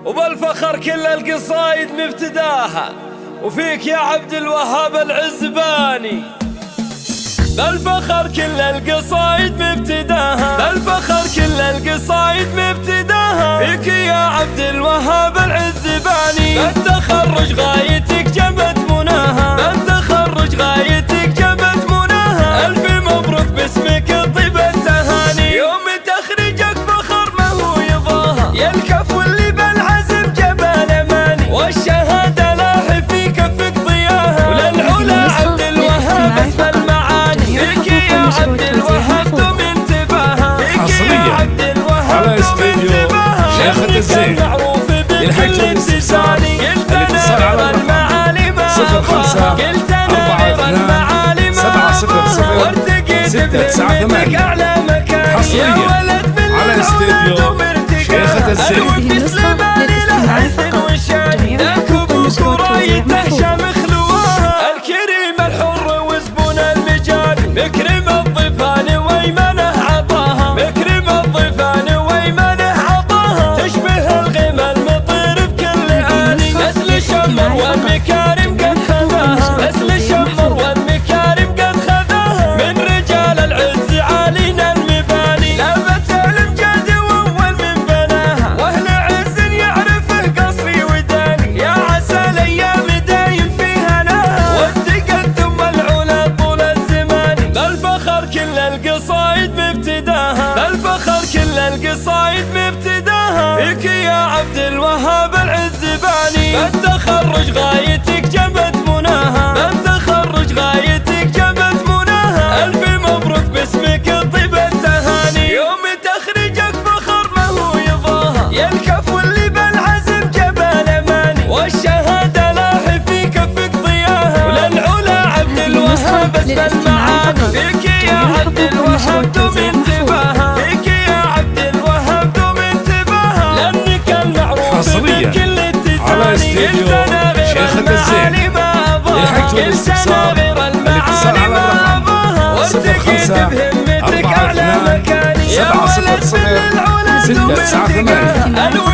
وبالفخر كل القصايد مبتداها، وفيك يا عبد الوهاب العزباني. بالفخر كل القصايد مبتداها، بالفخر كل القصايد مبتداها، فيك يا عبد الوهاب العزباني. بالتخرج غايتك جبت مناها، بالتخرج غايتك جبت مناها. ألف مبروك باسمك طيب التهاني، يوم تخرجك فخر ما هو يضاها، يا الكفو اللي بالعزم جبل أماني، والشهادة لاح في كفك ضياها. وللعلا عبد الوهاب اسم المعاني، فيك يا عبد الوهاب دوم انتباهها، فيك يا عبد الوهاب دوم انتباهها. شيخة الزين يلحق الاتصالي، قلت انا غير المعالي ما ابغاها، قلت انا غير المعالي ما ابغاها، وارتقيت بهمتك اعلى مكان، يا ولد من العود ومرتقاها. الوفي سليماني له عز وشاني، ذاك ابوك ورايته شامخ لواها. الكريم الحر وزبون المجاني، مكرم الضيفان وايمنه عطاها، مكرم الضيفان وايمنه عطاها. تشبه الغيم المطير بكل آني، نسل الشمر والمكارم قد خذاها، نسل الشمر والمكارم قد خذاها. من رجال العز عالينا المباني، لابت الامجاد واول من بناها، واهل عز يعرفه قصري وداني. يا عسى الايام دايم في هناها، والتقدم العلا طول الزمان. بالفخر كل القصايد مبتداها، بالفخر كل القصايد مبتداها، فيك يا عبد الوهاب العزباني. بالتخرج غايتك جبت مناها، بالتخرج غايتك جبت مناها. ألف مبروك باسمك طيب التهاني، يوم تخرجك فخر ما هو يضاها، يا الكفو اللي بالعزم جبل أماني، والشهادة لاح في كفك ضياها. وللعلا عبد الوهاب اسم المعاني، فيك يا عبد الوهاب دوم انتباهها، فيك يا عبد الوهاب دوم انتباهها. لأنك المعروف بكل التزاني، قلت أنا غير المعالي ما أبغاها، قلت أنا غير المعالي ما أبغاها، وارتقيت بهمتك أعلى مكاني، يا ولد من العلا دوم ارتقاها.